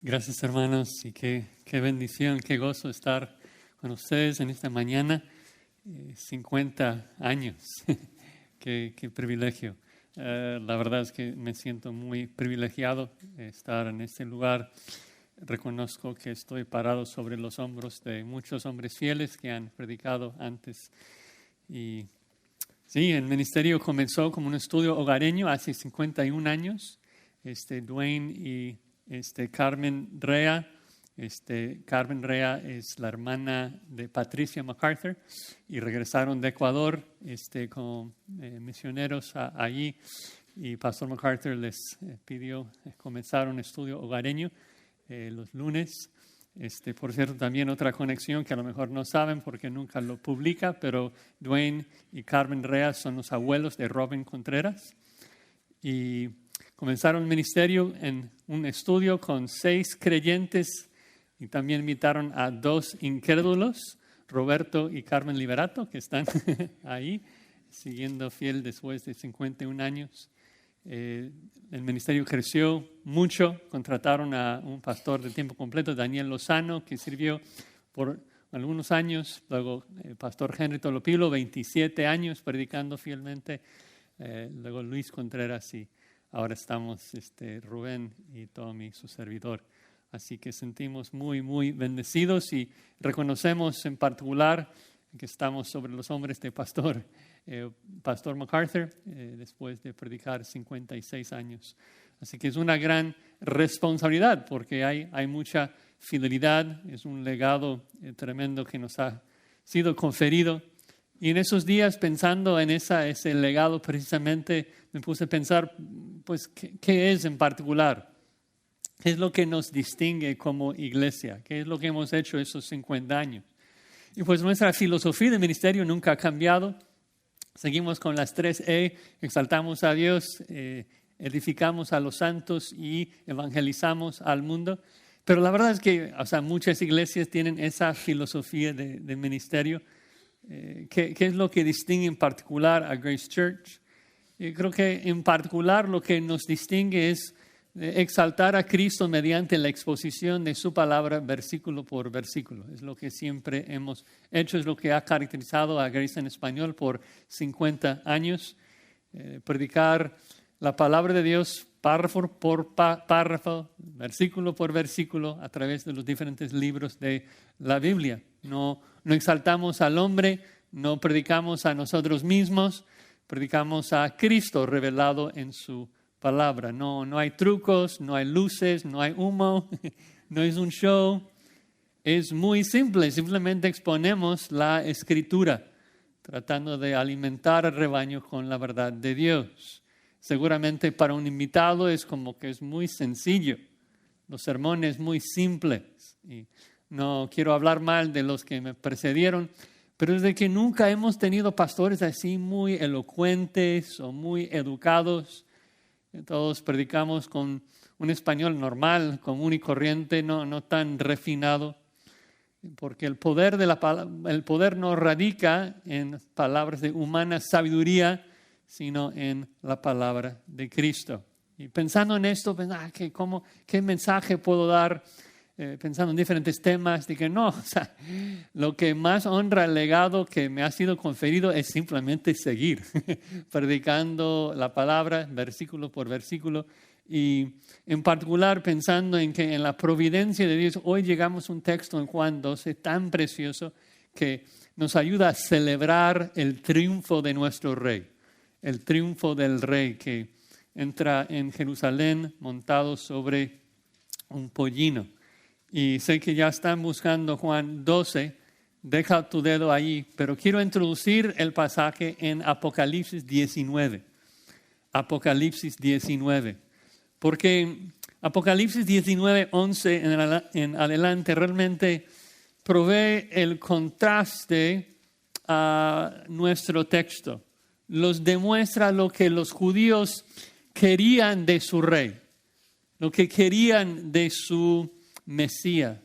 Gracias, hermanos, y qué bendición, qué gozo estar con ustedes en esta mañana. 50 años, qué privilegio. La verdad es que me siento muy privilegiado de estar en este lugar. Reconozco que estoy parado sobre los hombros de muchos hombres fieles que han predicado antes. Y sí, el ministerio comenzó como un estudio hogareño hace 51 años. Dwayne y Carmen Rea. Carmen Rea es la hermana de Patricia MacArthur y regresaron de Ecuador como misioneros allí, y Pastor MacArthur les pidió comenzar un estudio hogareño los lunes. Por cierto, también otra conexión que a lo mejor no saben porque nunca lo publica, pero Dwayne y Carmen Rea son los abuelos de Robin Contreras y comenzaron el ministerio en un estudio con 6 creyentes y también invitaron a 2 incrédulos, Roberto y Carmen Liberato, que están ahí siguiendo fiel después de 51 años. El ministerio creció mucho, contrataron a un pastor de tiempo completo, Daniel Lozano, que sirvió por algunos años, luego el pastor Henry Tolopilo, 27 años predicando fielmente, luego Luis Contreras y ahora estamos Rubén y Tommy, su servidor. Así que sentimos muy bendecidos y reconocemos en particular que estamos sobre los hombres de Pastor MacArthur, después de predicar 56 años. Así que es una gran responsabilidad porque hay mucha fidelidad, es un legado tremendo que nos ha sido conferido. Y en esos días, pensando en ese legado precisamente, me puse a pensar, pues, ¿qué es en particular? ¿Qué es lo que nos distingue como iglesia? ¿Qué es lo que hemos hecho esos 50 años? Y pues nuestra filosofía de ministerio nunca ha cambiado. Seguimos con las 3E, exaltamos a Dios, edificamos a los santos y evangelizamos al mundo. Pero la verdad es que muchas iglesias tienen esa filosofía de ministerio. ¿Qué es lo que distingue en particular a Grace Church? Creo que en particular lo que nos distingue es exaltar a Cristo mediante la exposición de su palabra versículo por versículo. Es lo que siempre hemos hecho, es lo que ha caracterizado a Grace en Español por 50 años. Predicar la palabra de Dios párrafo por párrafo, versículo por versículo, a través de los diferentes libros de la Biblia. No exaltamos al hombre, no predicamos a nosotros mismos, predicamos a Cristo revelado en su palabra. No hay trucos, no hay luces, no hay humo, no es un show. Es muy simple, simplemente exponemos la Escritura, tratando de alimentar al rebaño con la verdad de Dios. Seguramente para un invitado es como que es muy sencillo, los sermones muy simples. Y no quiero hablar mal de los que me precedieron, pero es de que nunca hemos tenido pastores así muy elocuentes o muy educados. Todos predicamos con un español normal, común y corriente, no tan refinado, porque el poder no radica en palabras de humana sabiduría, sino en la palabra de Cristo. Y pensando en esto, ¿qué mensaje puedo dar? Pensando en diferentes temas, dije, lo que más honra el legado que me ha sido conferido es simplemente seguir predicando la palabra versículo por versículo, y en particular pensando en que en la providencia de Dios hoy llegamos a un texto en Juan 12 tan precioso que nos ayuda a celebrar el triunfo de nuestro Rey, el triunfo del Rey que entra en Jerusalén montado sobre un pollino. Y sé que ya están buscando Juan 12, deja tu dedo ahí, pero quiero introducir el pasaje en Apocalipsis 19. Apocalipsis 19. Porque Apocalipsis 19, 11 en adelante realmente provee el contraste a nuestro texto. Los demuestra lo que los judíos querían de su rey, lo que querían de su Mesías.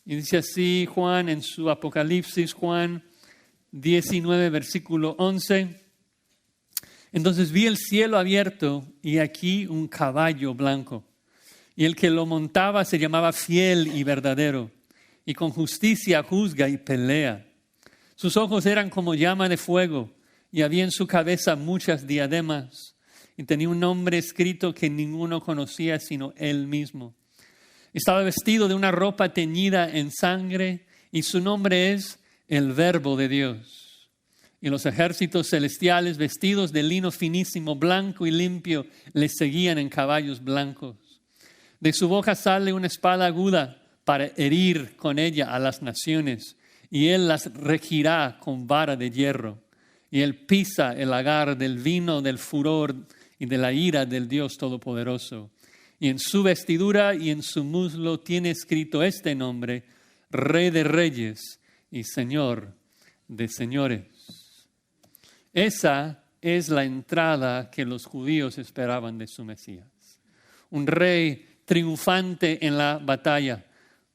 Y dice así Juan en su Apocalipsis, Juan 19, versículo 11. Entonces vi el cielo abierto y aquí un caballo blanco. y el que lo montaba se llamaba Fiel y Verdadero, y con justicia juzga y pelea. Sus ojos eran como llama de fuego, y había en su cabeza muchas diademas, y tenía un nombre escrito que ninguno conocía sino él mismo. Estaba vestido de una ropa teñida en sangre, y su nombre es el Verbo de Dios. Y los ejércitos celestiales, vestidos de lino finísimo, blanco y limpio, le seguían en caballos blancos. De su boca sale una espada aguda para herir con ella a las naciones, y él las regirá con vara de hierro. Y él pisa el lagar del vino del furor y de la ira del Dios Todopoderoso. Y en su vestidura y en su muslo tiene escrito este nombre: Rey de Reyes y Señor de Señores. Esa es la entrada que los judíos esperaban de su Mesías. Un rey triunfante en la batalla,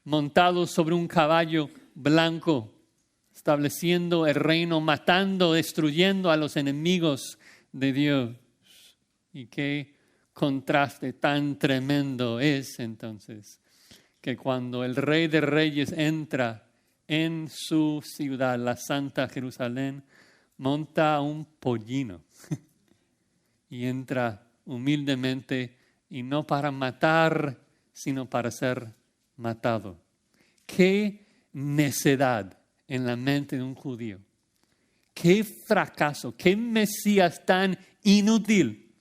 montado sobre un caballo blanco, estableciendo el reino, matando, destruyendo a los enemigos de Dios. Y qué contraste tan tremendo es entonces que cuando el Rey de Reyes entra en su ciudad, la Santa Jerusalén, monta un pollino y entra humildemente, y no para matar, sino para ser matado. Qué necedad en la mente de un judío. Qué fracaso, qué Mesías tan inútil.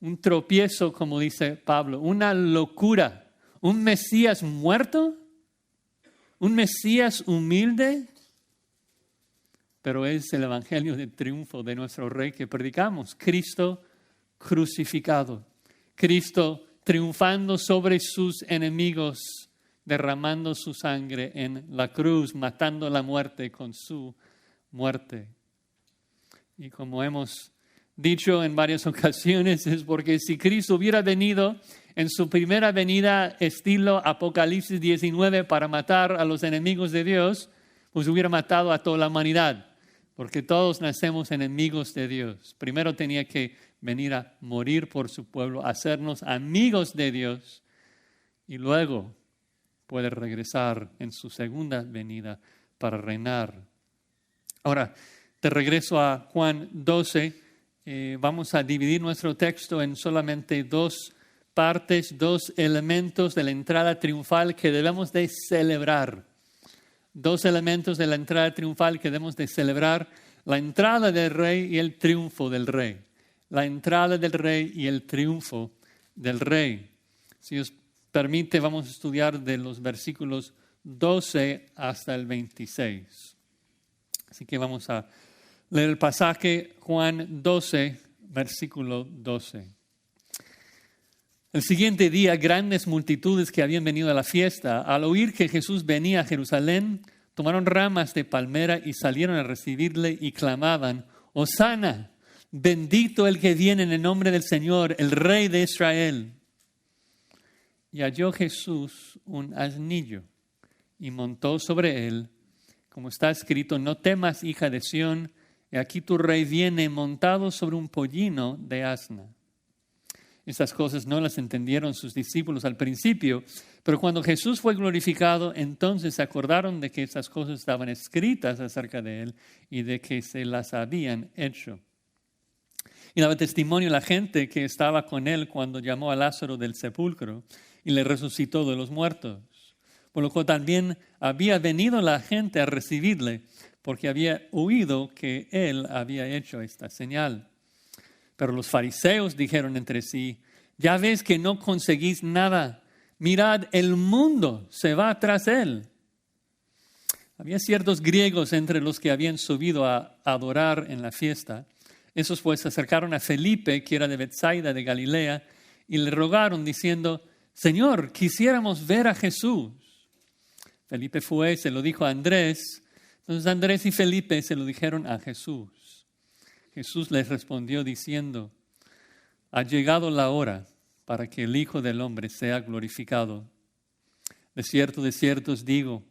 Un tropiezo, como dice Pablo, una locura. Un Mesías muerto, un Mesías humilde. Pero es el evangelio de triunfo de nuestro Rey que predicamos. Cristo crucificado. Cristo triunfando sobre sus enemigos, derramando su sangre en la cruz, matando la muerte con su muerte. Y como hemos dicho en varias ocasiones, es porque si Cristo hubiera venido en su primera venida estilo Apocalipsis 19 para matar a los enemigos de Dios, pues hubiera matado a toda la humanidad, porque todos nacemos enemigos de Dios. Primero tenía que venir a morir por su pueblo, hacernos amigos de Dios, y luego puede regresar en su segunda venida para reinar. Ahora, de regreso a Juan 12, vamos a dividir nuestro texto en solamente dos partes, dos elementos de la entrada triunfal que debemos de celebrar. Dos elementos de la entrada triunfal que debemos de celebrar: la entrada del Rey y el triunfo del Rey. La entrada del Rey y el triunfo del Rey. Si os permite, vamos a estudiar de los versículos 12 hasta el 26. Así que vamos a leer el pasaje, Juan 12, versículo 12. El siguiente día, grandes multitudes que habían venido a la fiesta, al oír que Jesús venía a Jerusalén, tomaron ramas de palmera y salieron a recibirle y clamaban: Hosana, bendito el que viene en el nombre del Señor, el Rey de Israel. Y halló Jesús un asnillo y montó sobre él, como está escrito: no temas, hija de Sión, y aquí tu rey viene montado sobre un pollino de asna. Estas cosas no las entendieron sus discípulos al principio, pero cuando Jesús fue glorificado, entonces se acordaron de que estas cosas estaban escritas acerca de él y de que se las habían hecho. Y daba testimonio a la gente que estaba con él cuando llamó a Lázaro del sepulcro y le resucitó de los muertos. Por lo cual también había venido la gente a recibirle, porque había oído que él había hecho esta señal. Pero los fariseos dijeron entre sí: ya ves que no conseguís nada. Mirad, el mundo se va tras él. Había ciertos griegos entre los que habían subido a adorar en la fiesta. Esos pues se acercaron a Felipe, que era de Betsaida de Galilea, y le rogaron diciendo: Señor, quisiéramos ver a Jesús. Felipe fue, se lo dijo a Andrés. Entonces Andrés y Felipe se lo dijeron a Jesús. Jesús les respondió diciendo: ha llegado la hora para que el Hijo del Hombre sea glorificado. De cierto os digo,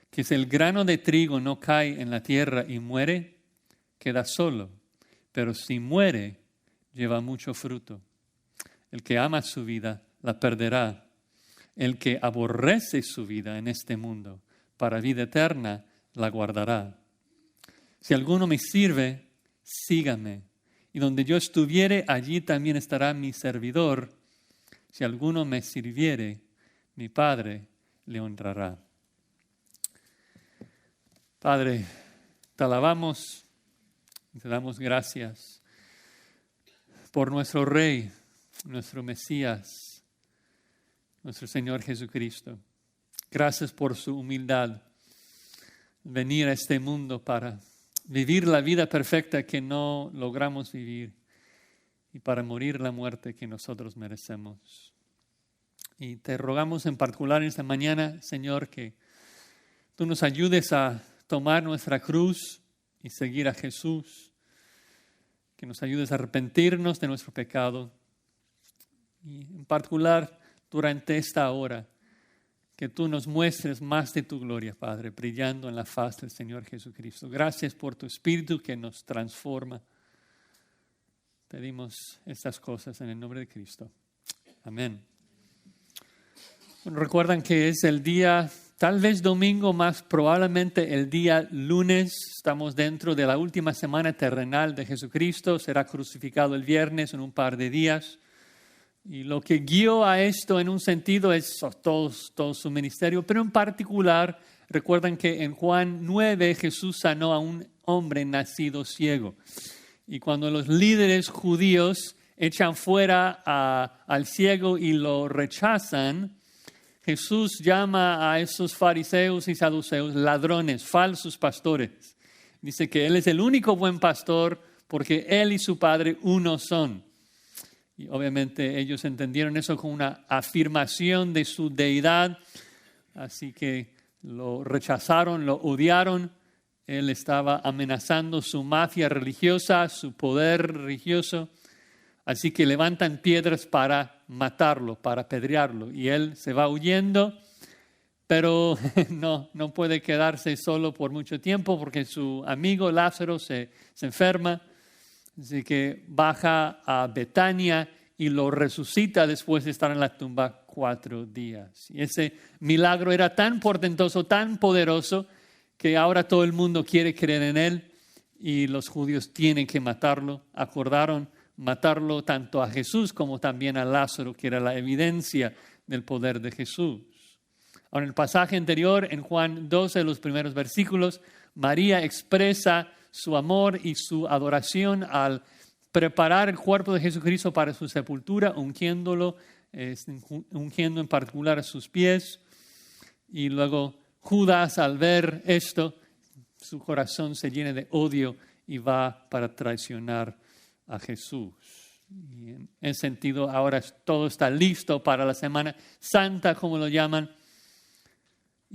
que si el grano de trigo no cae en la tierra y muere, queda solo, pero si muere, lleva mucho fruto. El que ama su vida, la perderá. El que aborrece su vida en este mundo, para vida eterna, la guardará. Si alguno me sirve, sígame. Y donde yo estuviere, allí también estará mi servidor. Si alguno me sirviere, mi Padre le honrará. Padre, te alabamos y te damos gracias por nuestro Rey, nuestro Mesías, nuestro Señor Jesucristo. Gracias por su humildad, venir a este mundo para vivir la vida perfecta que no logramos vivir y para morir la muerte que nosotros merecemos. Y te rogamos en particular en esta mañana, Señor, que tú nos ayudes a tomar nuestra cruz y seguir a Jesús, que nos ayudes a arrepentirnos de nuestro pecado y en particular durante esta hora, que tú nos muestres más de tu gloria, Padre, brillando en la faz del Señor Jesucristo. Gracias por tu Espíritu que nos transforma. Pedimos estas cosas en el nombre de Cristo. Amén. Bueno, recuerdan que es el día, tal vez domingo, más probablemente el día lunes. Estamos dentro de la última semana terrenal de Jesucristo. Será crucificado el viernes en un par de días. Y lo que guió a esto en un sentido es todo su ministerio, pero en particular, recuerdan que en Juan 9 Jesús sanó a un hombre nacido ciego. Y cuando los líderes judíos echan fuera al ciego y lo rechazan, Jesús llama a esos fariseos y saduceos ladrones, falsos pastores. Dice que Él es el único buen pastor porque Él y su Padre uno son. Y obviamente ellos entendieron eso como una afirmación de su deidad, así que lo rechazaron, lo odiaron. Él estaba amenazando su mafia religiosa, su poder religioso, así que levantan piedras para matarlo, para apedrearlo. Y él se va huyendo, pero no puede quedarse solo por mucho tiempo porque su amigo Lázaro se enferma. Así que baja a Betania y lo resucita después de estar en la tumba 4 días. Y ese milagro era tan portentoso, tan poderoso, que ahora todo el mundo quiere creer en él y los judíos tienen que matarlo. Acordaron matarlo tanto a Jesús como también a Lázaro, que era la evidencia del poder de Jesús. Ahora, en el pasaje anterior, en Juan 12, los primeros versículos, María expresa su amor y su adoración al preparar el cuerpo de Jesucristo para su sepultura, ungiendo en particular a sus pies. Y luego Judas, al ver esto, su corazón se llena de odio y va para traicionar a Jesús. Y en ese sentido, ahora todo está listo para la Semana Santa, como lo llaman.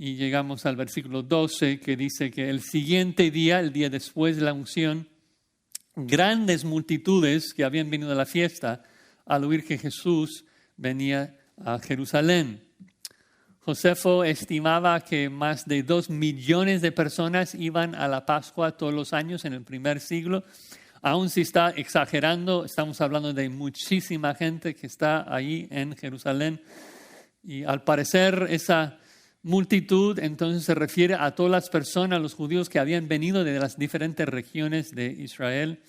Y llegamos al versículo 12, que dice que el siguiente día, el día después de la unción, grandes multitudes que habían venido a la fiesta al oír que Jesús venía a Jerusalén. Josefo estimaba que más de 2 millones de personas iban a la Pascua todos los años en el primer siglo. Aún si está exagerando, estamos hablando de muchísima gente que está ahí en Jerusalén. Y al parecer esa multitud entonces se refiere a todas las personas, los judíos que habían venido de las diferentes regiones de Israel.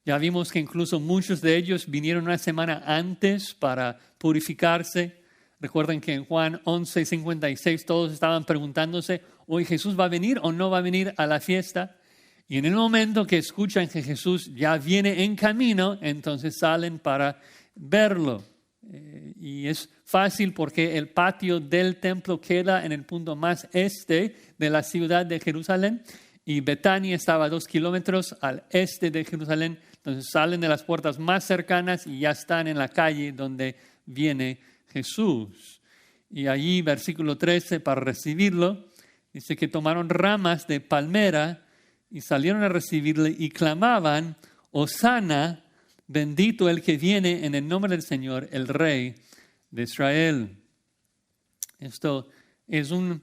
Ya vimos que incluso muchos de ellos vinieron una semana antes para purificarse. Recuerden que en Juan 11:56 todos estaban preguntándose, ¿hoy Jesús va a venir o no va a venir a la fiesta? Y en el momento que escuchan que Jesús ya viene en camino, entonces salen para verlo. Y es fácil porque el patio del templo queda en el punto más este de la ciudad de Jerusalén y Betania estaba a 2 kilómetros al este de Jerusalén. Entonces salen de las puertas más cercanas y ya están en la calle donde viene Jesús. Y allí, versículo 13, para recibirlo, dice que tomaron ramas de palmera y salieron a recibirle y clamaban, Hosana, bendito el que viene en el nombre del Señor, el Rey de Israel. Esto es un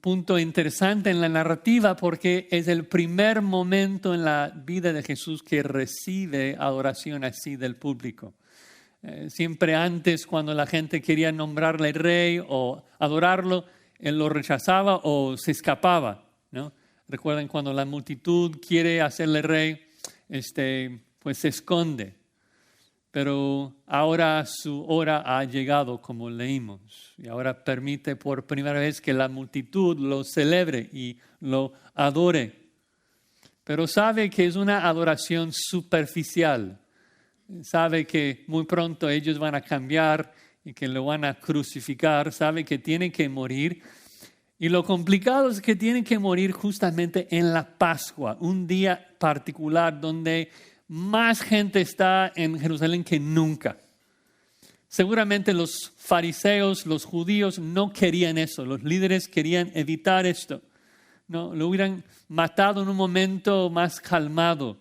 punto interesante en la narrativa porque es el primer momento en la vida de Jesús que recibe adoración así del público. Siempre antes, cuando la gente quería nombrarle rey o adorarlo, él lo rechazaba o se escapaba, ¿no? Recuerden cuando la multitud quiere hacerle rey, pues se esconde. Pero ahora su hora ha llegado, como leímos, y ahora permite por primera vez que la multitud lo celebre y lo adore. Pero sabe que es una adoración superficial. Sabe que muy pronto ellos van a cambiar y que lo van a crucificar. Sabe que tiene que morir. Y lo complicado es que tiene que morir justamente en la Pascua, un día particular donde más gente está en Jerusalén que nunca. Seguramente los fariseos, los judíos no querían eso. Los líderes querían evitar esto. No, lo hubieran matado en un momento más calmado,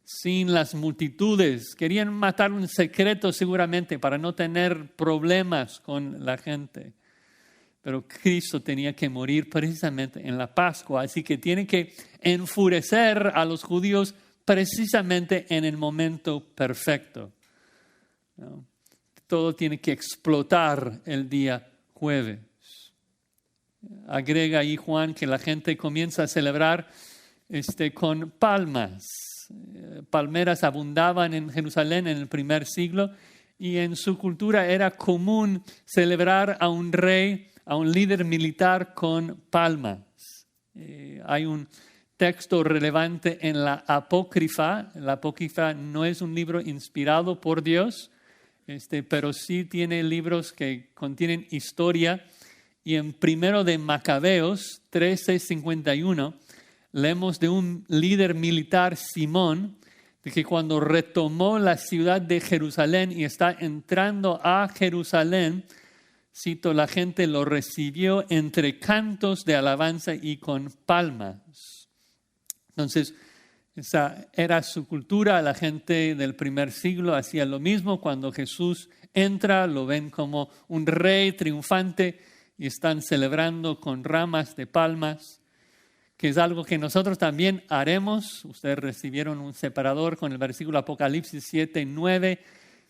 sin las multitudes. Querían matarlo en secreto seguramente para no tener problemas con la gente. Pero Cristo tenía que morir precisamente en la Pascua, así que tiene que enfurecer a los judíos precisamente en el momento perfecto, ¿no? Todo tiene que explotar el día jueves. Agrega ahí Juan que la gente comienza a celebrar con palmas. Palmeras abundaban en Jerusalén en el primer siglo y en su cultura era común celebrar a un rey, a un líder militar con palmas. Hay un texto relevante en la Apócrifa. La Apócrifa no es un libro inspirado por Dios, pero sí tiene libros que contienen historia. Y en primero de Macabeos 13:51 leemos de un líder militar, Simón, de que cuando retomó la ciudad de Jerusalén y está entrando a Jerusalén, cito, la gente lo recibió entre cantos de alabanza y con palmas. Entonces, esa era su cultura. La gente del primer siglo hacía lo mismo. Cuando Jesús entra, lo ven como un rey triunfante y están celebrando con ramas de palmas, que es algo que nosotros también haremos. Ustedes recibieron un separador con el versículo Apocalipsis 7:9,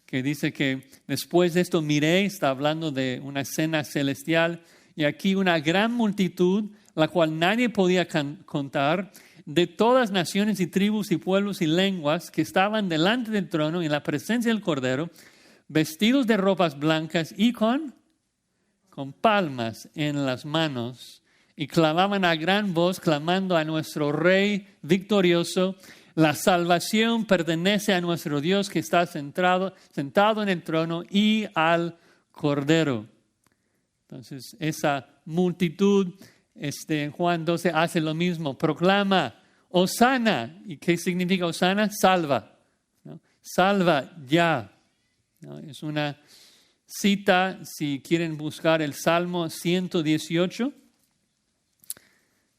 que dice que después de esto miré, está hablando de una escena celestial, y aquí una gran multitud, la cual nadie podía contar, de todas naciones y tribus y pueblos y lenguas, que estaban delante del trono en la presencia del Cordero, vestidos de ropas blancas y con palmas en las manos, y clamaban a gran voz, clamando a nuestro Rey victorioso: la salvación pertenece a nuestro Dios que está sentado en el trono y al Cordero. Entonces, esa multitud, en Juan 12 hace lo mismo, proclama Hosana. ¿Y qué significa Hosana? Salva, ¿no? Salva ya, ¿no? Es una cita, si quieren buscar el Salmo 118.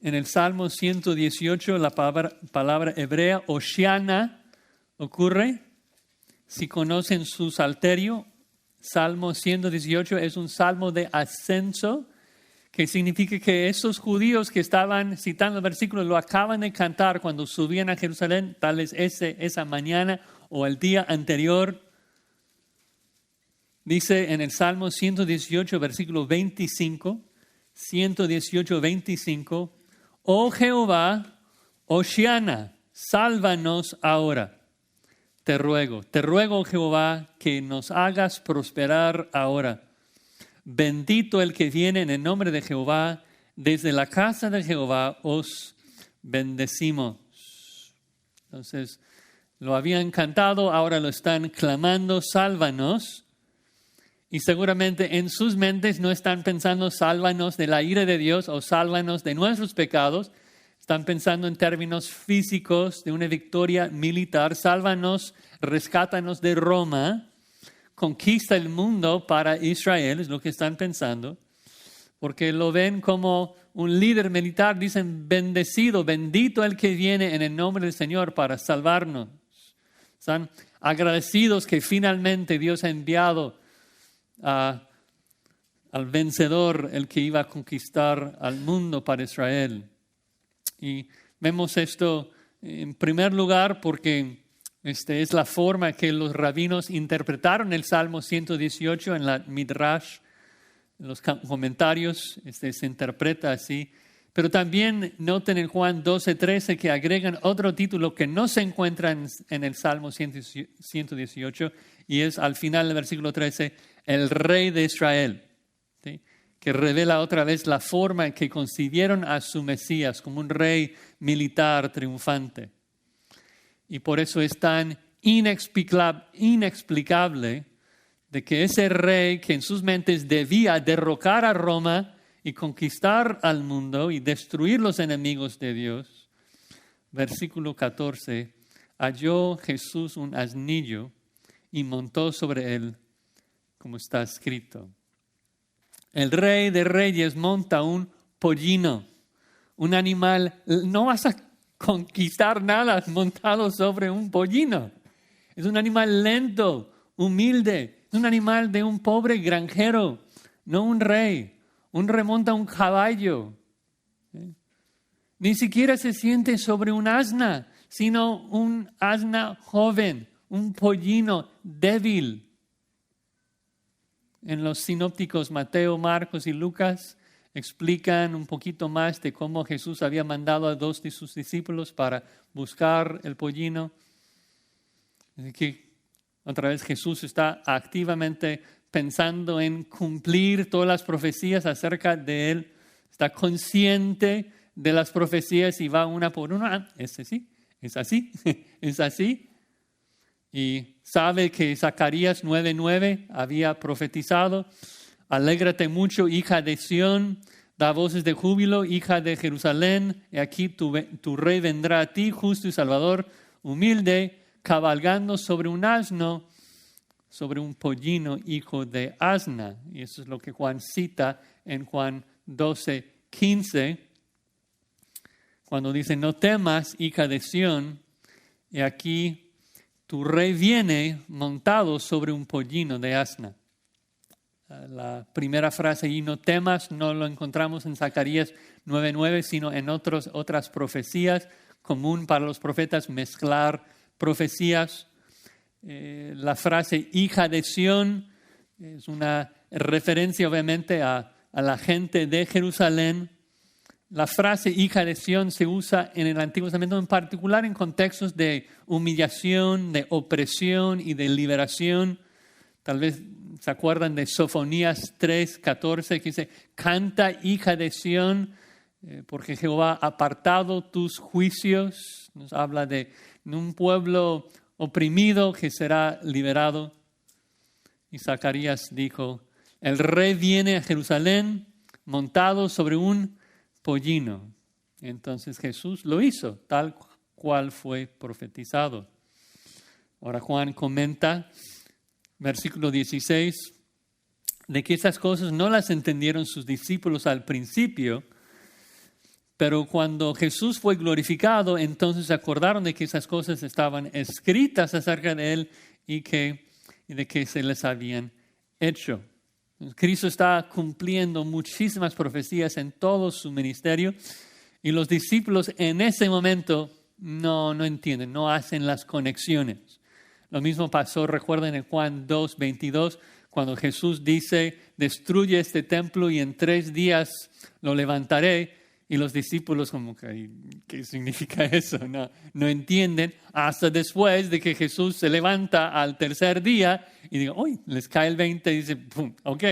En el Salmo 118 la palabra hebrea Hoshiana ocurre. Si conocen su salterio, Salmo 118 es un salmo de ascenso, que significa que esos judíos que estaban citando el versículo lo acaban de cantar cuando subían a Jerusalén, tal vez esa mañana o el día anterior. Dice en el Salmo 118, versículo 25, 118, 25, oh Jehová, Hoshiana, sálvanos ahora. Te ruego, Jehová, que nos hagas prosperar ahora. Bendito el que viene en el nombre de Jehová, desde la casa de Jehová os bendecimos. Entonces, lo habían cantado, ahora lo están clamando, sálvanos. Y seguramente en sus mentes no están pensando sálvanos de la ira de Dios o sálvanos de nuestros pecados. Están pensando en términos físicos de una victoria militar. Sálvanos, rescátanos de Roma, conquista el mundo para Israel, es lo que están pensando. Porque lo ven como un líder militar, dicen bendecido, bendito el que viene en el nombre del Señor para salvarnos. Están agradecidos que finalmente Dios ha enviado al vencedor, el que iba a conquistar al mundo para Israel. Y vemos esto en primer lugar porque Esta es la forma que los rabinos interpretaron el Salmo 118 en la Midrash, en los comentarios. Se interpreta así. Pero también noten en Juan 12:13 que agregan otro título que no se encuentra en el Salmo 118 y es al final del versículo 13, el Rey de Israel, ¿sí? Que revela otra vez la forma en que concibieron a su Mesías como un rey militar triunfante. Y por eso es tan inexplicable de que ese rey que en sus mentes debía derrocar a Roma y conquistar al mundo y destruir los enemigos de Dios, versículo 14, halló Jesús un asnillo y montó sobre él, como está escrito. El Rey de Reyes monta un pollino, un animal. No vas a conquistar nada montado sobre un pollino. Es un animal lento, humilde. Es un animal de un pobre granjero, no un rey. Un rey monta un caballo. Ni siquiera se siente sobre un asna, sino un asna joven, un pollino débil. En los sinópticos Mateo, Marcos y Lucas explican un poquito más de cómo Jesús había mandado a 2 de sus discípulos para buscar el pollino. Así que otra vez Jesús está activamente pensando en cumplir todas las profecías acerca de Él. Está consciente de las profecías y va una por una. Es así, es así, es así. Y sabe que Zacarías 9:9 había profetizado: alégrate mucho, hija de Sión, da voces de júbilo, hija de Jerusalén, y aquí tu rey vendrá a ti, justo y salvador, humilde, cabalgando sobre un asno, sobre un pollino, hijo de asna. Y eso es lo que Juan cita en Juan 12:15, cuando dice: no temas, hija de Sión, y aquí tu rey viene montado sobre un pollino de asna. La primera frase, y no temas, no lo encontramos en Zacarías 9:9, sino en otras profecías. Común para los profetas mezclar profecías. La frase hija de Sión es una referencia obviamente a la gente de Jerusalén. La frase hija de Sión se usa en el Antiguo Testamento, en particular en contextos de humillación, de opresión y de liberación. Tal vez se acuerdan de Sofonías 3:14, que dice: canta, hija de Sión, porque Jehová ha apartado tus juicios. Nos habla de un pueblo oprimido que será liberado. Y Zacarías dijo: el rey viene a Jerusalén montado sobre un pollino. Entonces Jesús lo hizo tal cual fue profetizado. Ahora Juan comenta, versículo 16, de que esas cosas no las entendieron sus discípulos al principio, pero cuando Jesús fue glorificado, entonces se acordaron de que esas cosas estaban escritas acerca de Él y de que se les habían hecho. Cristo está cumpliendo muchísimas profecías en todo su ministerio y los discípulos en ese momento no entienden, no hacen las conexiones. Lo mismo pasó, recuerden, en Juan 2:22, cuando Jesús dice: destruye este templo y en 3 días lo levantaré. Y los discípulos como que, ¿qué significa eso? No entienden hasta después de que Jesús se levanta al 3er día y digo, uy, les cae el 20 y dice, pum, ok,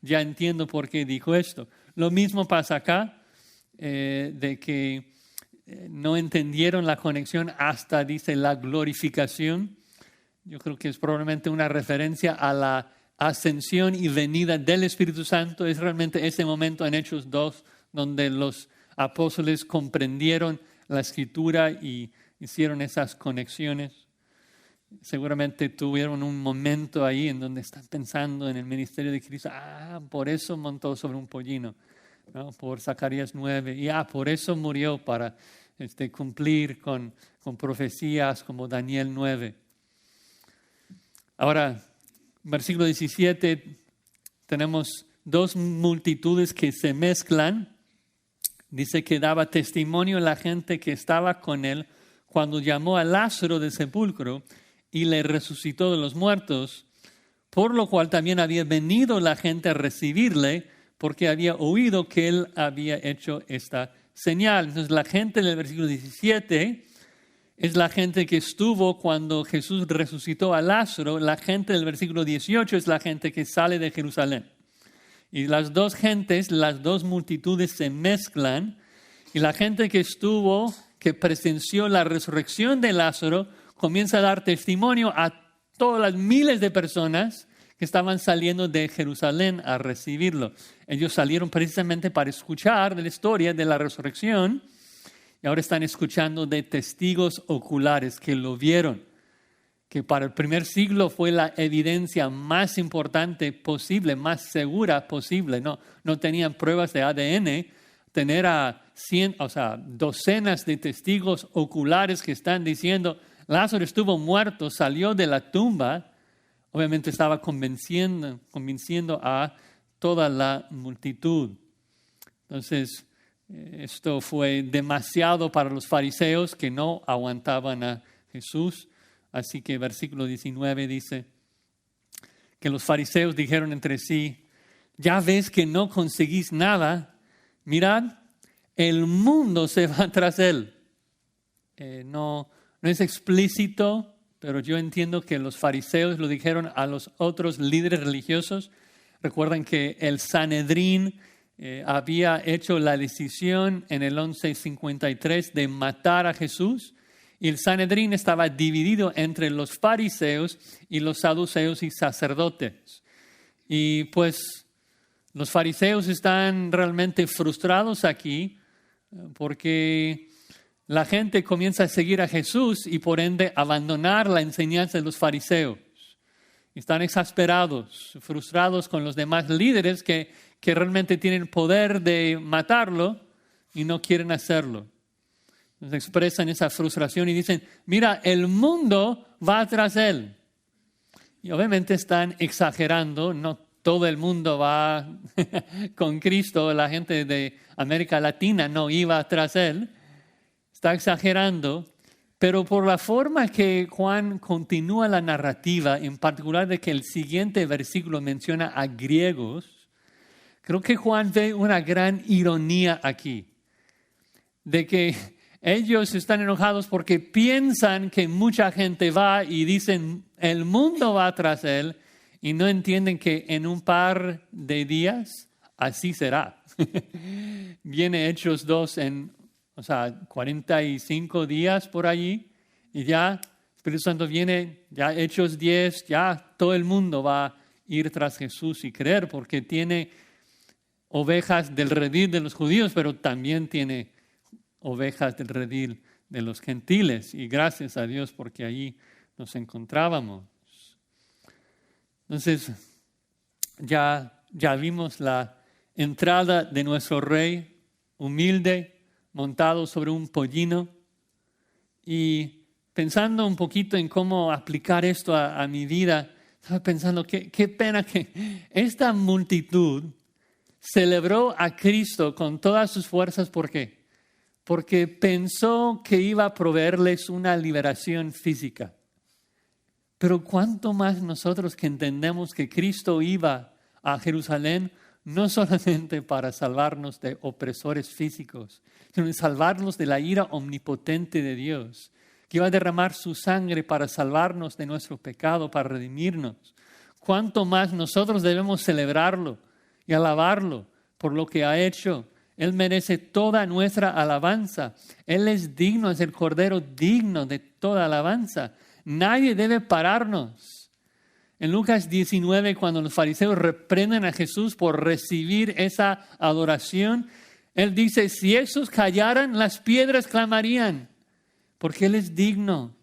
ya entiendo por qué dijo esto. Lo mismo pasa acá, de que no entendieron la conexión hasta, dice, la glorificación. Yo creo que es probablemente una referencia a la ascensión y venida del Espíritu Santo. Es realmente ese momento en Hechos 2 donde los apóstoles comprendieron la Escritura y hicieron esas conexiones. Seguramente tuvieron un momento ahí en donde están pensando en el ministerio de Cristo. Por eso montó sobre un pollino, ¿no? Por Zacarías 9. Y por eso murió, para cumplir con profecías como Daniel 9. Ahora, versículo 17, tenemos 2 multitudes que se mezclan. Dice que daba testimonio la gente que estaba con él cuando llamó a Lázaro del sepulcro y le resucitó de los muertos, por lo cual también había venido la gente a recibirle, porque había oído que él había hecho esta señal. Entonces la gente del versículo 17 es la gente que estuvo cuando Jesús resucitó a Lázaro. La gente del versículo 18 es la gente que sale de Jerusalén. Y las dos gentes, las dos multitudes se mezclan, y la gente que estuvo, que presenció la resurrección de Lázaro, comienza a dar testimonio a todas las miles de personas que estaban saliendo de Jerusalén a recibirlo. Ellos salieron precisamente para escuchar de la historia de la resurrección, y ahora están escuchando de testigos oculares que lo vieron, que para el primer siglo fue la evidencia más importante posible, más segura posible. No tenían pruebas de ADN. Tener a docenas de testigos oculares que están diciendo, Lázaro estuvo muerto, salió de la tumba, obviamente estaba convenciendo a toda la multitud. Entonces, esto fue demasiado para los fariseos que no aguantaban a Jesús. Así que versículo 19 dice que los fariseos dijeron entre sí, ya ves que no conseguís nada, mirad, el mundo se va tras él. No es explícito, pero yo entiendo que los fariseos lo dijeron a los otros líderes religiosos. Recuerdan que el Sanedrín había hecho la decisión en el 1153 de matar a Jesús, y el Sanedrín estaba dividido entre los fariseos y los saduceos y sacerdotes. Y pues los fariseos están realmente frustrados aquí porque la gente comienza a seguir a Jesús y por ende abandonar la enseñanza de los fariseos. Están exasperados, frustrados con los demás líderes que realmente tienen poder de matarlo y no quieren hacerlo. Entonces expresan esa frustración y dicen, mira, el mundo va tras él. Y obviamente están exagerando, no todo el mundo va con Cristo, la gente de América Latina no iba tras él. Está exagerando, pero por la forma que Juan continúa la narrativa, en particular de que el siguiente versículo menciona a griegos, creo que Juan ve una gran ironía aquí, de que ellos están enojados porque piensan que mucha gente va y dicen el mundo va tras él y no entienden que en un par de días así será. Viene Hechos 2 45 días por allí y ya Espíritu Santo viene, ya Hechos 10, ya todo el mundo va a ir tras Jesús y creer porque tiene ovejas del redil de los judíos, pero también tiene ovejas del redil de los gentiles, y gracias a Dios porque allí nos encontrábamos. Entonces, ya vimos la entrada de nuestro rey, humilde, montado sobre un pollino, y pensando un poquito en cómo aplicar esto a mi vida, estaba pensando qué pena que esta multitud celebró a Cristo con todas sus fuerzas. ¿Por qué? Porque pensó que iba a proveerles una liberación física. Pero cuánto más nosotros que entendemos que Cristo iba a Jerusalén no solamente para salvarnos de opresores físicos, sino de salvarnos de la ira omnipotente de Dios, que iba a derramar su sangre para salvarnos de nuestro pecado, para redimirnos. Cuánto más nosotros debemos celebrarlo y alabarlo por lo que ha hecho. Él merece toda nuestra alabanza. Él es digno, es el Cordero digno de toda alabanza. Nadie debe pararnos. En Lucas 19, cuando los fariseos reprenden a Jesús por recibir esa adoración, Él dice, si esos callaran, las piedras clamarían, porque Él es digno.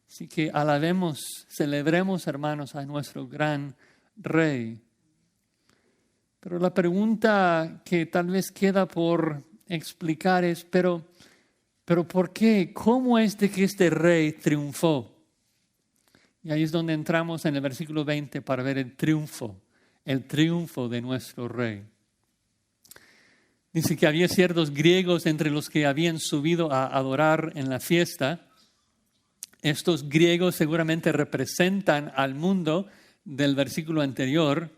Así que alabemos, celebremos, hermanos, a nuestro gran Rey. Pero la pregunta que tal vez queda por explicar es, pero ¿por qué? ¿Cómo es de que este rey triunfó? Y ahí es donde entramos en el versículo 20 para ver el triunfo de nuestro rey. Dice que había ciertos griegos entre los que habían subido a adorar en la fiesta. Estos griegos seguramente representan al mundo del versículo anterior.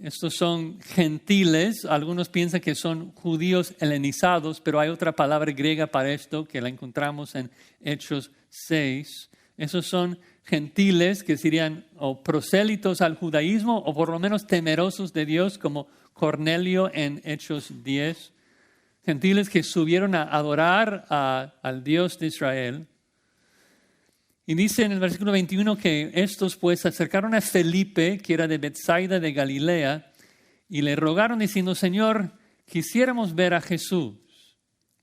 Estos son gentiles, algunos piensan que son judíos helenizados, pero hay otra palabra griega para esto que la encontramos en Hechos 6. Esos son gentiles que serían o prosélitos al judaísmo o por lo menos temerosos de Dios, como Cornelio en Hechos 10. Gentiles que subieron a adorar al Dios de Israel. Y dice en el versículo 21 que estos pues se acercaron a Felipe, que era de Betsaida de Galilea, y le rogaron diciendo: Señor, quisiéramos ver a Jesús.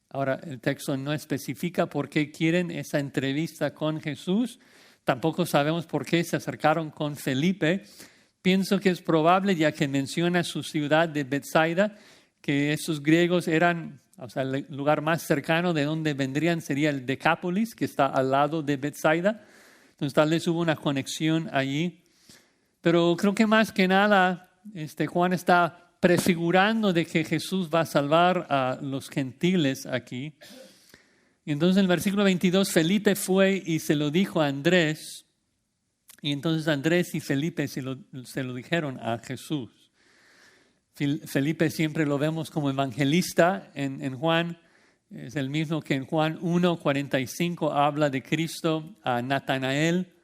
Ahora, el texto no especifica por qué quieren esa entrevista con Jesús. Tampoco sabemos por qué se acercaron con Felipe. Pienso que es probable, ya que menciona su ciudad de Betsaida, que esos griegos eran, o sea, el lugar más cercano de donde vendrían sería el Decápolis, que está al lado de Betsaida. Entonces tal vez hubo una conexión allí. Pero creo que más que nada Juan está prefigurando de que Jesús va a salvar a los gentiles aquí. Y entonces en el versículo 22 Felipe fue y se lo dijo a Andrés. Y entonces Andrés y Felipe se lo dijeron a Jesús. Felipe siempre lo vemos como evangelista en Juan. Es el mismo que en Juan 1:45 habla de Cristo a Natanael.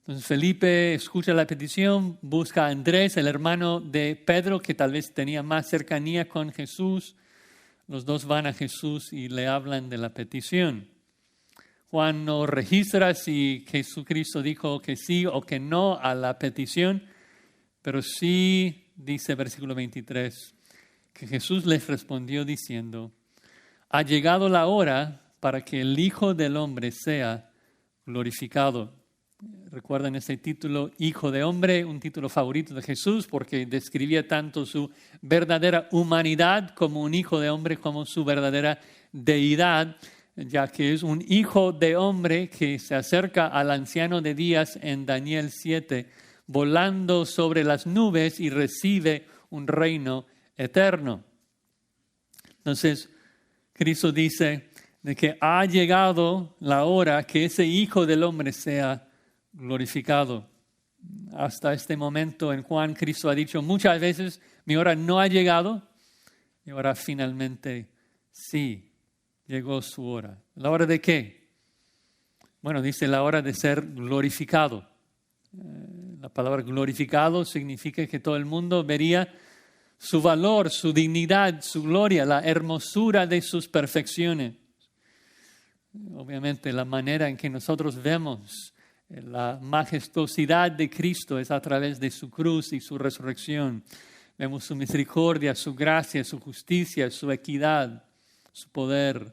Entonces Felipe escucha la petición, busca a Andrés, el hermano de Pedro, que tal vez tenía más cercanía con Jesús. Los dos van a Jesús y le hablan de la petición. Juan no registra si Jesucristo dijo que sí o que no a la petición, pero sí dice versículo 23, que Jesús les respondió diciendo: ha llegado la hora para que el Hijo del Hombre sea glorificado. Recuerden ese título, Hijo de Hombre, un título favorito de Jesús porque describía tanto su verdadera humanidad como un Hijo de Hombre, como su verdadera deidad, ya que es un Hijo de Hombre que se acerca al anciano de días en Daniel 7, volando sobre las nubes y recibe un reino eterno. Entonces, Cristo dice de que ha llegado la hora que ese Hijo del Hombre sea glorificado. Hasta este momento en Juan, Cristo ha dicho muchas veces: mi hora no ha llegado, y ahora finalmente sí. Llegó su hora. ¿La hora de qué? Bueno, dice la hora de ser glorificado. La palabra glorificado significa que todo el mundo vería su valor, su dignidad, su gloria, la hermosura de sus perfecciones. Obviamente la manera en que nosotros vemos la majestuosidad de Cristo es a través de su cruz y su resurrección. Vemos su misericordia, su gracia, su justicia, su equidad, su poder.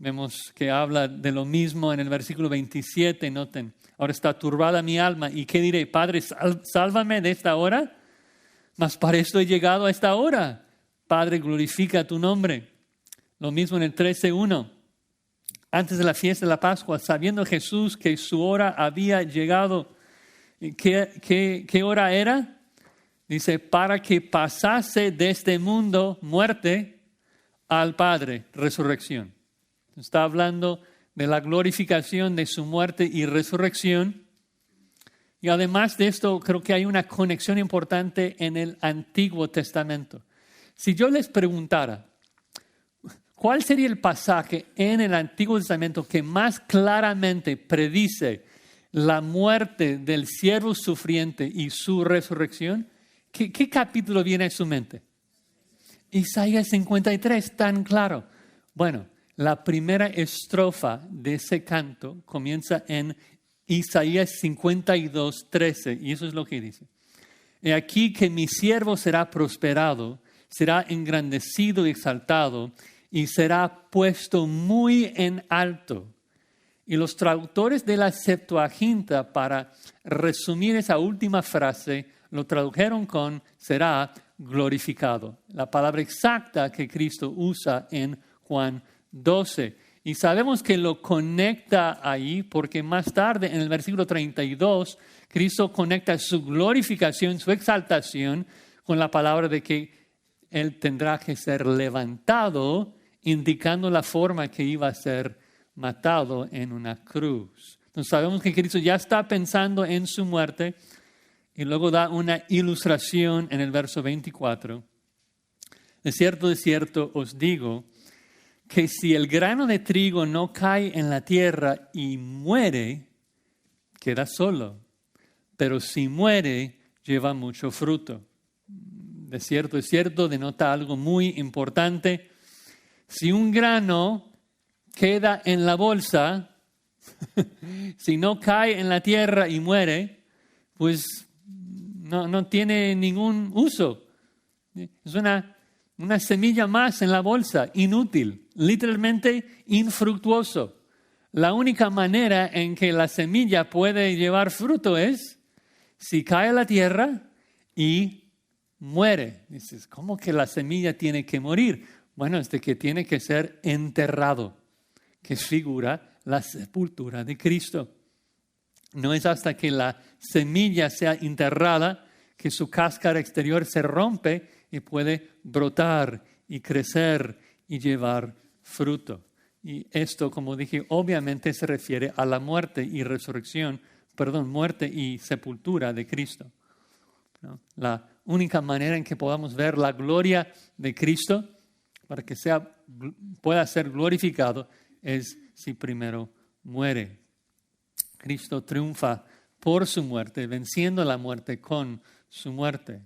Vemos que habla de lo mismo en el versículo 27, noten. Ahora está turbada mi alma. ¿Y qué diré? Padre, sálvame de esta hora. Mas para esto he llegado a esta hora. Padre, glorifica tu nombre. Lo mismo en el 13:1. Antes de la fiesta de la Pascua, sabiendo Jesús que su hora había llegado. ¿Qué hora era? Dice, para que pasase de este mundo, muerte, al Padre, resurrección. Está hablando de la glorificación de su muerte y resurrección. Y además de esto, creo que hay una conexión importante en el Antiguo Testamento. Si yo les preguntara, ¿cuál sería el pasaje en el Antiguo Testamento que más claramente predice la muerte del siervo sufriente y su resurrección? ¿Qué capítulo viene a su mente? Isaías 53, tan claro. Bueno, la primera estrofa de ese canto comienza en Isaías 52, 13, y eso es lo que dice. He aquí que mi siervo será prosperado, será engrandecido y exaltado, y será puesto muy en alto. Y los traductores de la Septuaginta, para resumir esa última frase, lo tradujeron con será glorificado. La palabra exacta que Cristo usa en Juan 12. Y sabemos que lo conecta ahí porque más tarde en el versículo 32, Cristo conecta su glorificación, su exaltación con la palabra de que Él tendrá que ser levantado, indicando la forma que iba a ser matado en una cruz. Entonces sabemos que Cristo ya está pensando en su muerte y luego da una ilustración en el verso 24. De cierto os digo que si el grano de trigo no cae en la tierra y muere, queda solo. Pero si muere, lleva mucho fruto. De cierto, denota algo muy importante. Si un grano queda en la bolsa, si no cae en la tierra y muere, pues no tiene ningún uso. Es una semilla más en la bolsa, inútil, literalmente infructuoso. La única manera en que la semilla puede llevar fruto es si cae a la tierra y muere. Dices, ¿cómo que la semilla tiene que morir? Bueno, es de que tiene que ser enterrado, que figura la sepultura de Cristo. No es hasta que la semilla sea enterrada que su cáscara exterior se rompe y puede brotar y crecer y llevar fruto. Y esto, como dije, obviamente se refiere a la muerte y sepultura de Cristo, ¿no? La única manera en que podamos ver la gloria de Cristo para que pueda ser glorificado es si primero muere. Cristo triunfa por su muerte, venciendo la muerte con su muerte.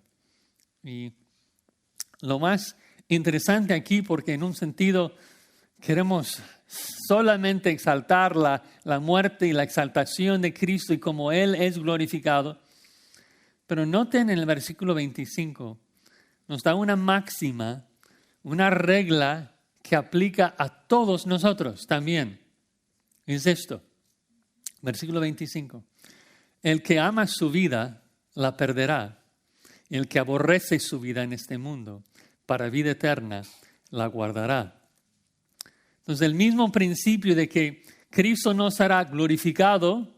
Y lo más interesante aquí, porque en un sentido queremos solamente exaltar la muerte y la exaltación de Cristo y cómo Él es glorificado. Pero noten en el versículo 25, nos da una máxima, una regla que aplica a todos nosotros también. Es esto, versículo 25. El que ama su vida, la perderá. Y el que aborrece su vida en este mundo, para vida eterna, la guardará. Entonces, el mismo principio de que Cristo no será glorificado,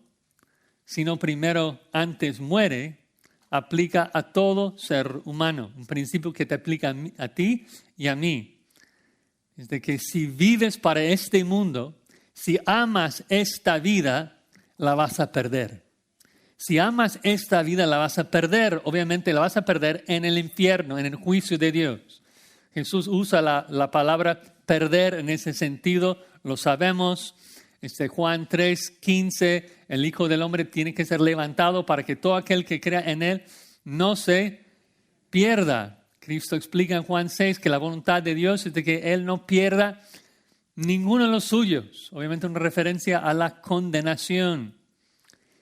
sino primero antes muere, aplica a todo ser humano. Un principio que te aplica a ti y a mí. Es de que si vives para este mundo, si amas esta vida, la vas a perder. Si amas esta vida, la vas a perder. Obviamente la vas a perder en el infierno, en el juicio de Dios. Jesús usa la palabra perder en ese sentido, lo sabemos. Juan 3:15, el Hijo del Hombre tiene que ser levantado para que todo aquel que crea en Él no se pierda. Cristo explica en Juan 6 que la voluntad de Dios es de que Él no pierda ninguno de los suyos. Obviamente una referencia a la condenación.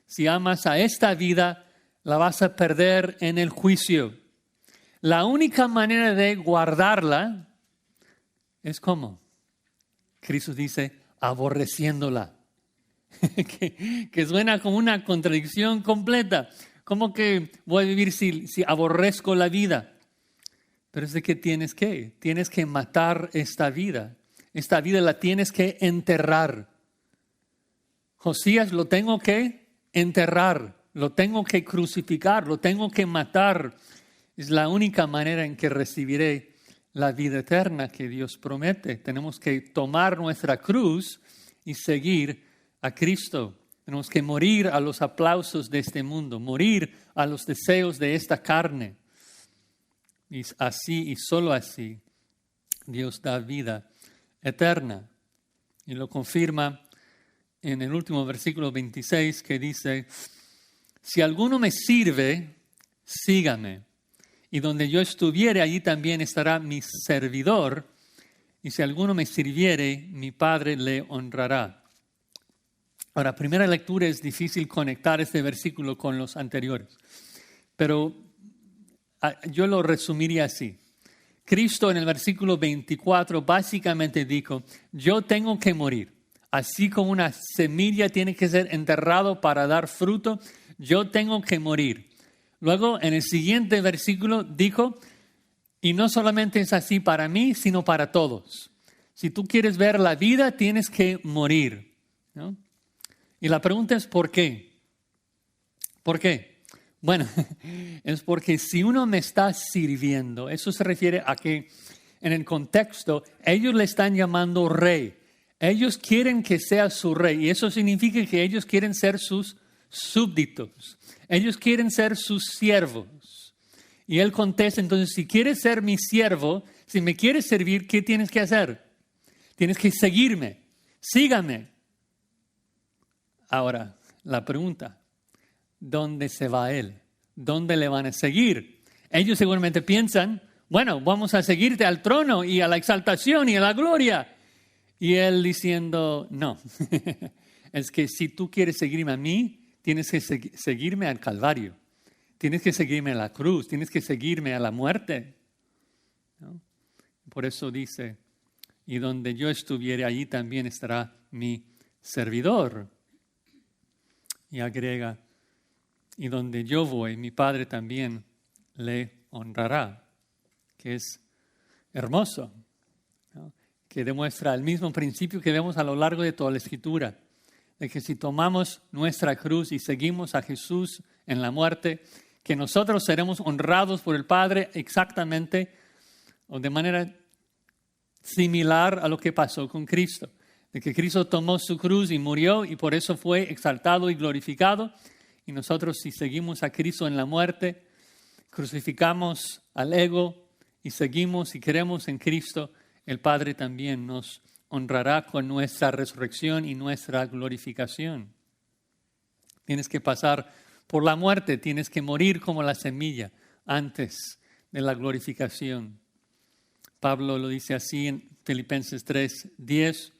Si amas a esta vida, la vas a perder en el juicio. La única manera de guardarla es ¿cómo? Cristo dice, aborreciéndola. que suena como una contradicción completa. ¿Cómo que voy a vivir si aborrezco la vida? Pero es de que tienes que matar esta vida. Esta vida la tienes que enterrar. Josías, lo tengo que enterrar, lo tengo que crucificar, lo tengo que matar. Es la única manera en que recibiré la vida eterna que Dios promete. Tenemos que tomar nuestra cruz y seguir a Cristo. Tenemos que morir a los aplausos de este mundo, morir a los deseos de esta carne. Y así y solo así Dios da vida eterna. Y lo confirma en el último versículo 26 que dice, si alguno me sirve, sígame. Y donde yo estuviere, allí también estará mi servidor. Y si alguno me sirviere, mi Padre le honrará. Ahora, primera lectura es difícil conectar este versículo con los anteriores. Pero yo lo resumiría así. Cristo en el versículo 24 básicamente dijo, yo tengo que morir. Así como una semilla tiene que ser enterrado para dar fruto, yo tengo que morir. Luego, en el siguiente versículo dijo, y no solamente es así para mí, sino para todos. Si tú quieres ver la vida, tienes que morir, ¿no? Y la pregunta es, ¿por qué? ¿Por qué? Bueno, es porque si uno me está sirviendo, eso se refiere a que en el contexto ellos le están llamando rey. Ellos quieren que sea su rey y eso significa que ellos quieren ser sus súbditos. Ellos quieren ser sus siervos. Y él contesta, entonces, si quieres ser mi siervo, si me quieres servir, ¿qué tienes que hacer? Tienes que seguirme, sígame. Ahora, la pregunta, ¿dónde se va él? ¿Dónde le van a seguir? Ellos seguramente piensan, bueno, vamos a seguirte al trono y a la exaltación y a la gloria. Y él diciendo, no, es que si tú quieres seguirme a mí, tienes que seguirme al Calvario. Tienes que seguirme a la cruz, tienes que seguirme a la muerte. ¿No? Por eso dice, y donde yo estuviere, allí también estará mi servidor. Y agrega, y donde yo voy, mi Padre también le honrará, que es hermoso, ¿no? Que demuestra el mismo principio que vemos a lo largo de toda la Escritura, de que si tomamos nuestra cruz y seguimos a Jesús en la muerte, que nosotros seremos honrados por el Padre exactamente o de manera similar a lo que pasó con Cristo. De que Cristo tomó su cruz y murió y por eso fue exaltado y glorificado. Y nosotros si seguimos a Cristo en la muerte, crucificamos al ego y seguimos y creemos en Cristo, el Padre también nos honrará con nuestra resurrección y nuestra glorificación. Tienes que pasar por la muerte, tienes que morir como la semilla antes de la glorificación. Pablo lo dice así en Filipenses 3:10.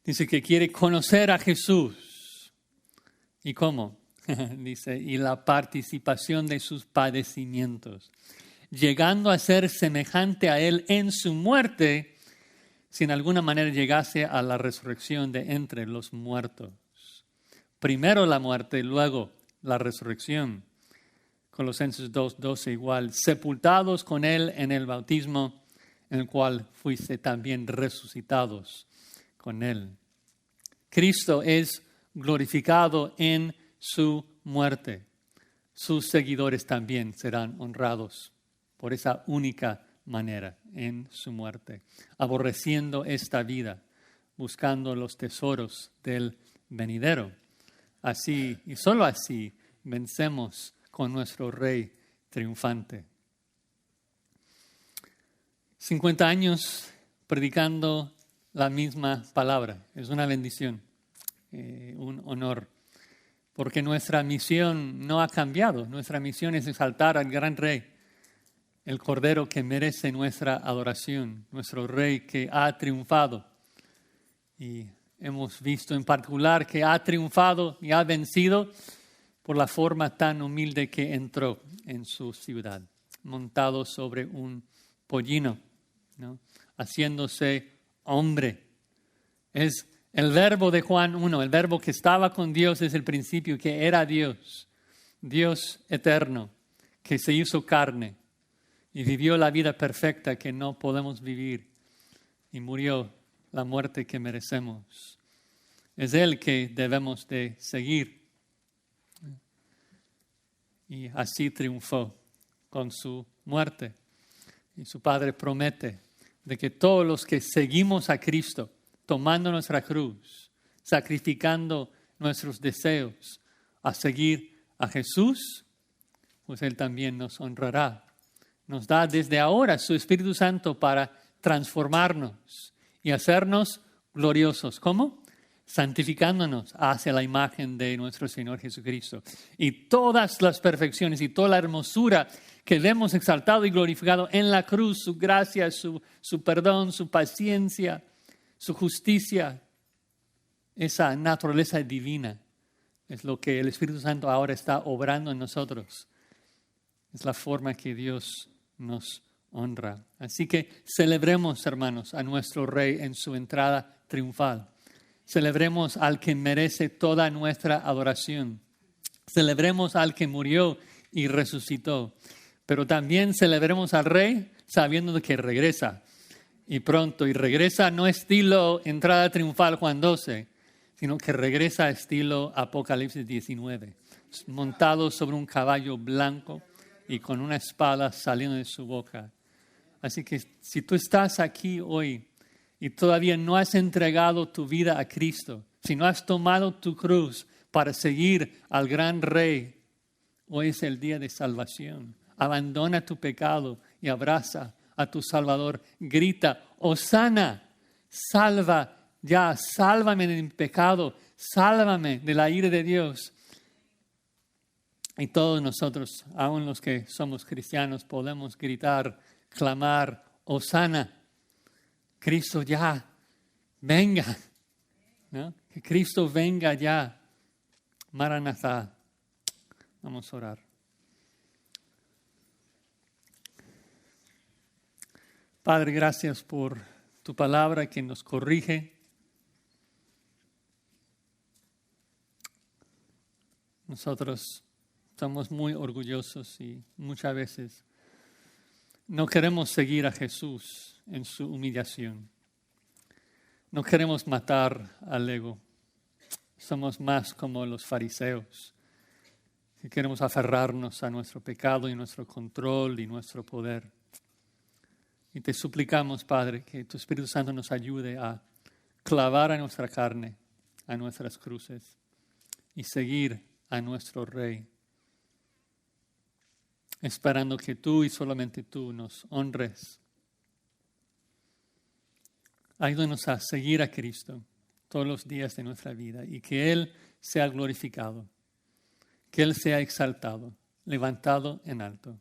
Dice que quiere conocer a Jesús. ¿Y cómo? Dice, y la participación de sus padecimientos, llegando a ser semejante a Él en su muerte, si en alguna manera llegase a la resurrección de entre los muertos. Primero la muerte, luego la resurrección. Colosenses 2:12 igual. Sepultados con Él en el bautismo, en el cual fuiste también resucitados con Él. Cristo es glorificado en su muerte. Sus seguidores también serán honrados por esa única manera, en su muerte. Aborreciendo esta vida, buscando los tesoros del venidero. Así, y solo así, vencemos con nuestro Rey triunfante. 50 años predicando la misma palabra. Es una bendición, un honor. Porque nuestra misión no ha cambiado. Nuestra misión es exaltar al gran Rey, el Cordero que merece nuestra adoración, nuestro Rey que ha triunfado. Y hemos visto en particular que ha triunfado y ha vencido por la forma tan humilde que entró en su ciudad, montado sobre un pollino, ¿no? Haciéndose hombre. Es el verbo de Juan 1, el verbo que estaba con Dios desde el principio, que era Dios, Dios eterno, que se hizo carne y vivió la vida perfecta que no podemos vivir y murió la muerte que merecemos. Es Él que debemos de seguir. Y así triunfó con su muerte. Y su Padre promete de que todos los que seguimos a Cristo, tomando nuestra cruz, sacrificando nuestros deseos a seguir a Jesús, pues Él también nos honrará. Nos da desde ahora su Espíritu Santo para transformarnos y hacernos gloriosos. ¿Cómo? Santificándonos hacia la imagen de nuestro Señor Jesucristo. Y todas las perfecciones y toda la hermosura que le hemos exaltado y glorificado en la cruz, su gracia, su perdón, su paciencia, su justicia, esa naturaleza divina, es lo que el Espíritu Santo ahora está obrando en nosotros. Es la forma que Dios nos honra. Así que celebremos, hermanos, a nuestro Rey en su entrada triunfal. Celebremos al que merece toda nuestra adoración. Celebremos al que murió y resucitó. Pero también celebremos al Rey sabiendo de que regresa. Y pronto, y regresa no estilo entrada triunfal Juan 12, sino que regresa a estilo Apocalipsis 19, montado sobre un caballo blanco y con una espada saliendo de su boca. Así que si tú estás aquí hoy y todavía no has entregado tu vida a Cristo, si no has tomado tu cruz para seguir al gran Rey, hoy es el día de salvación. Abandona tu pecado y abraza a tu Salvador. Grita, Hosana, salva ya, sálvame de mi pecado, sálvame de la ira de Dios. Y todos nosotros, aun los que somos cristianos, podemos gritar, clamar, Hosana, Cristo ya, venga, ¿no? Que Cristo venga ya, Maranatha. Vamos a orar. Padre, gracias por tu palabra que nos corrige. Nosotros estamos muy orgullosos y muchas veces no queremos seguir a Jesús en su humillación. No queremos matar al ego. Somos más como los fariseos, que queremos aferrarnos a nuestro pecado y nuestro control y nuestro poder. Y te suplicamos, Padre, que tu Espíritu Santo nos ayude a clavar a nuestra carne, a nuestras cruces y seguir a nuestro Rey, esperando que tú y solamente tú nos honres. Ayúdanos a seguir a Cristo todos los días de nuestra vida y que Él sea glorificado, que Él sea exaltado, levantado en alto.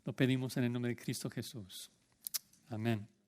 Lo pedimos en el nombre de Cristo Jesús. Amén.